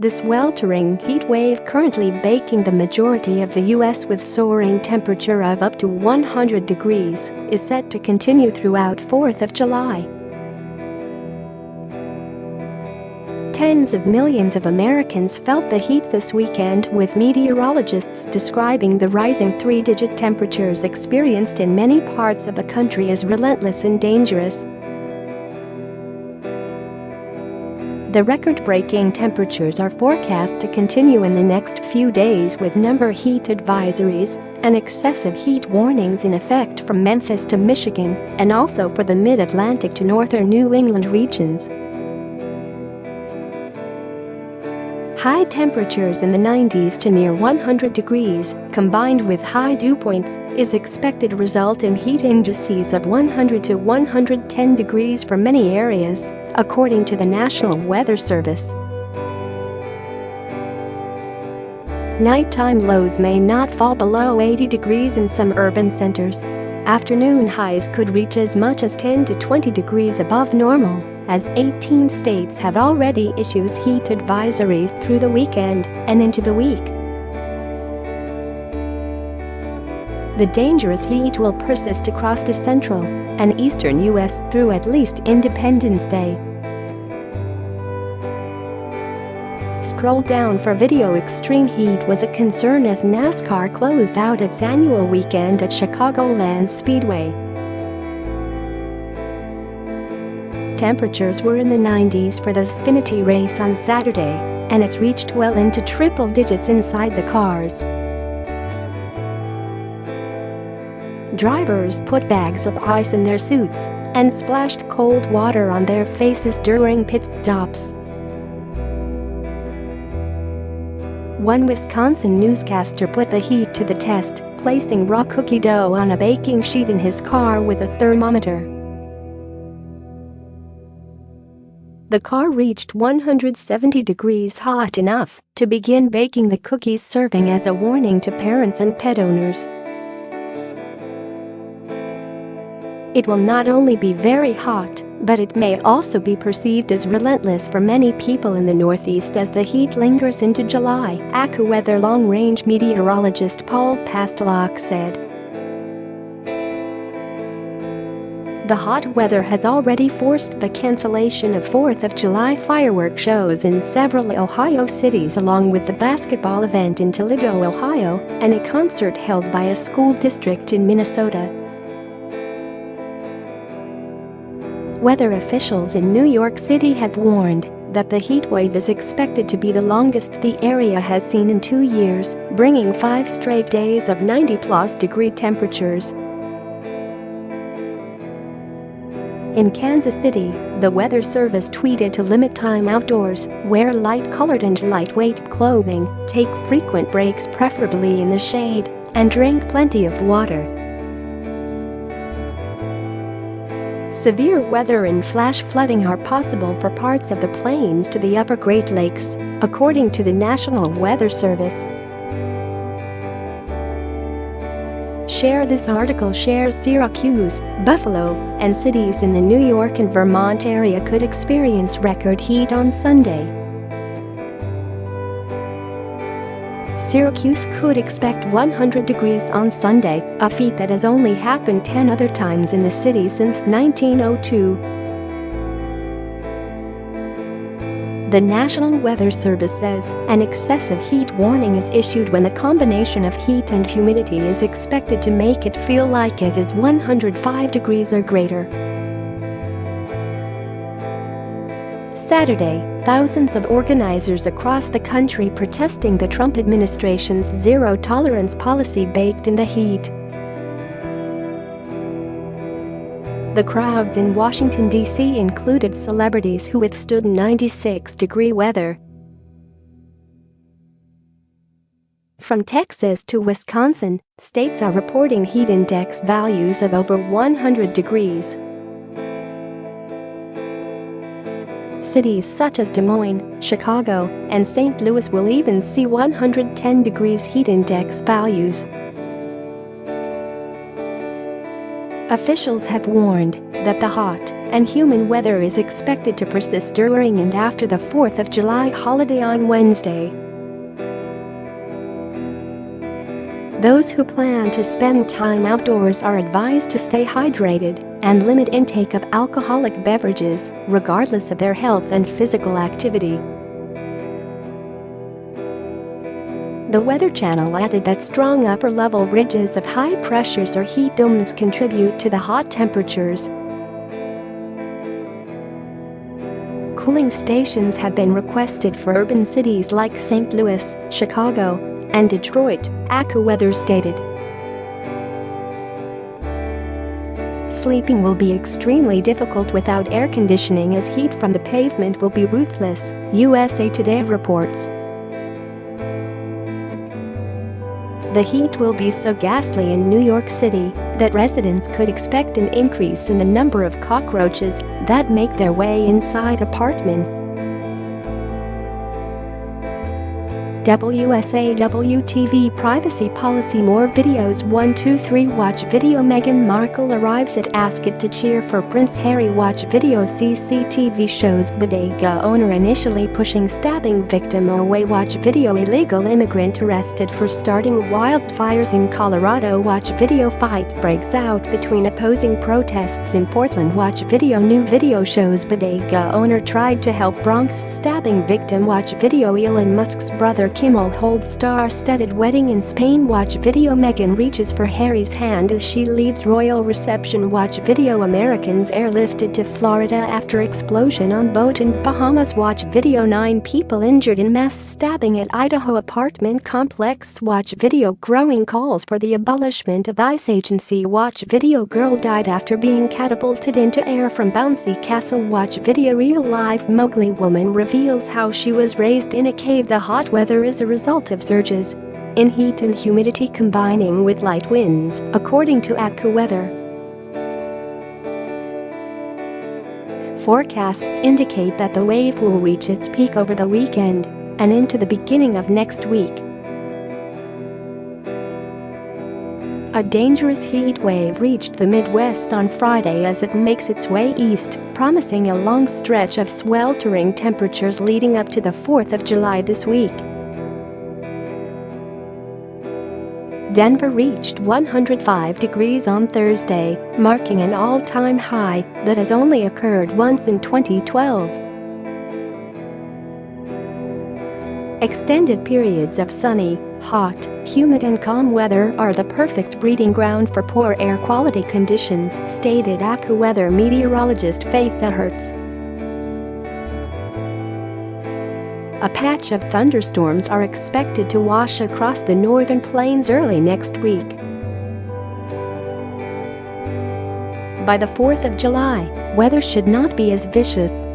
The sweltering heat wave currently baking the majority of the U.S. with soaring temperature of up to 100 degrees is set to continue throughout 4th of July. Tens of millions of Americans felt the heat this weekend, with meteorologists describing the rising three-digit temperatures experienced in many parts of the country as relentless and dangerous. The record-breaking temperatures are forecast to continue in the next few days, with number heat advisories and excessive heat warnings in effect from Memphis to Michigan and also for the mid-Atlantic to northern New England regions. High temperatures in the 90s to near 100 degrees, combined with high dew points, is expected to result in heat indices of 100 to 110 degrees for many areas, according to the National Weather Service. Nighttime lows may not fall below 80 degrees in some urban centers. Afternoon highs could reach as much as 10 to 20 degrees above normal, as 18 states have already issued heat advisories through the weekend and into the week. The dangerous heat will persist across the central and eastern U.S. through at least Independence Day. Scroll down for video. Extreme heat was a concern as NASCAR closed out its annual weekend at Chicagoland Speedway. Temperatures were in the 90s for the Xfinity race on Saturday, and it reached well into triple digits inside the cars. Drivers put bags of ice in their suits and splashed cold water on their faces during pit stops. One Wisconsin newscaster put the heat to the test, placing raw cookie dough on a baking sheet in his car with a thermometer. The car reached 170 degrees hot enough to begin baking the cookies, serving as a warning to parents and pet owners. It will not only be very hot, but it may also be perceived as relentless for many people in the Northeast as the heat lingers into July, AccuWeather long-range meteorologist Paul Pastelok said. The hot weather has already forced the cancellation of 4th of July fireworks shows in several Ohio cities, along with the basketball event in Toledo, Ohio, and a concert held by a school district in Minnesota. Weather officials in New York City have warned that the heat wave is expected to be the longest the area has seen in 2 years, bringing 5 straight days of 90-plus degree temperatures. In Kansas City, the Weather Service tweeted to limit time outdoors, wear light-colored and lightweight clothing, take frequent breaks preferably in the shade, and drink plenty of water. Severe weather and flash flooding are possible for parts of the plains to the upper Great Lakes, according to the National Weather Service. Share this article. Share Syracuse, Buffalo, and cities in the New York and Vermont area could experience record heat on Sunday. Syracuse could expect 100 degrees on Sunday, a feat that has only happened 10 other times in the city since 1902. The National Weather Service says an excessive heat warning is issued when the combination of heat and humidity is expected to make it feel like it is 105 degrees or greater. Saturday, thousands of organizers across the country protesting the Trump administration's zero-tolerance policy baked in the heat. The crowds in Washington, D.C. included celebrities who withstood 96-degree weather. From Texas to Wisconsin, states are reporting heat index values of over 100 degrees. Cities such as Des Moines, Chicago, and St. Louis will even see 110 degrees heat index values. Officials have warned that the hot and humid weather is expected to persist during and after the 4th of July holiday on Wednesday. Those who plan to spend time outdoors are advised to stay hydrated and limit intake of alcoholic beverages, regardless of their health and physical activity. The Weather Channel added that strong upper-level ridges of high pressures or heat domes contribute to the hot temperatures. Cooling stations have been requested for urban cities like St. Louis, Chicago, and Detroit, AccuWeather stated. Sleeping will be extremely difficult without air conditioning as heat from the pavement will be ruthless, USA Today reports. The heat will be so ghastly in New York City that residents could expect an increase in the number of cockroaches that make their way inside apartments. WSAW-TV privacy policy. More videos. 123 Watch video. Meghan Markle arrives at Ascot to cheer for Prince Harry. Watch video. CCTV shows bodega owner initially pushing stabbing victim away. Watch video. Illegal immigrant arrested for starting wildfires in Colorado. Watch video. Fight breaks out between opposing protests in Portland. Watch video. New video shows bodega owner tried to help Bronx stabbing victim. Watch video. Elon Musk's brother Kimmel holds star-studded wedding in Spain. Watch video. Meghan reaches for Harry's hand as she leaves royal reception. Watch video. Americans airlifted to Florida after explosion on boat in Bahamas. Watch video. 9 people injured in mass stabbing at Idaho apartment complex. Watch video. Growing calls for the abolishment of ICE agency. Watch video. Girl died after being catapulted into air from bouncy castle. Watch video. Real-life Mowgli woman reveals how she was raised in a cave. The hot weather is a result of surges in heat and humidity combining with light winds, according to AccuWeather. Forecasts indicate that the wave will reach its peak over the weekend and into the beginning of next week. A dangerous heat wave reached the Midwest on Friday as it makes its way east, promising a long stretch of sweltering temperatures leading up to the 4th of July this week. Denver reached 105 degrees on Thursday, marking an all-time high that has only occurred once in 2012. Extended periods of sunny, hot, humid and calm weather are the perfect breeding ground for poor air quality conditions, stated AccuWeather meteorologist Faith Hertz. A patch of thunderstorms are expected to wash across the northern plains early next week. By the 4th of July, weather should not be as vicious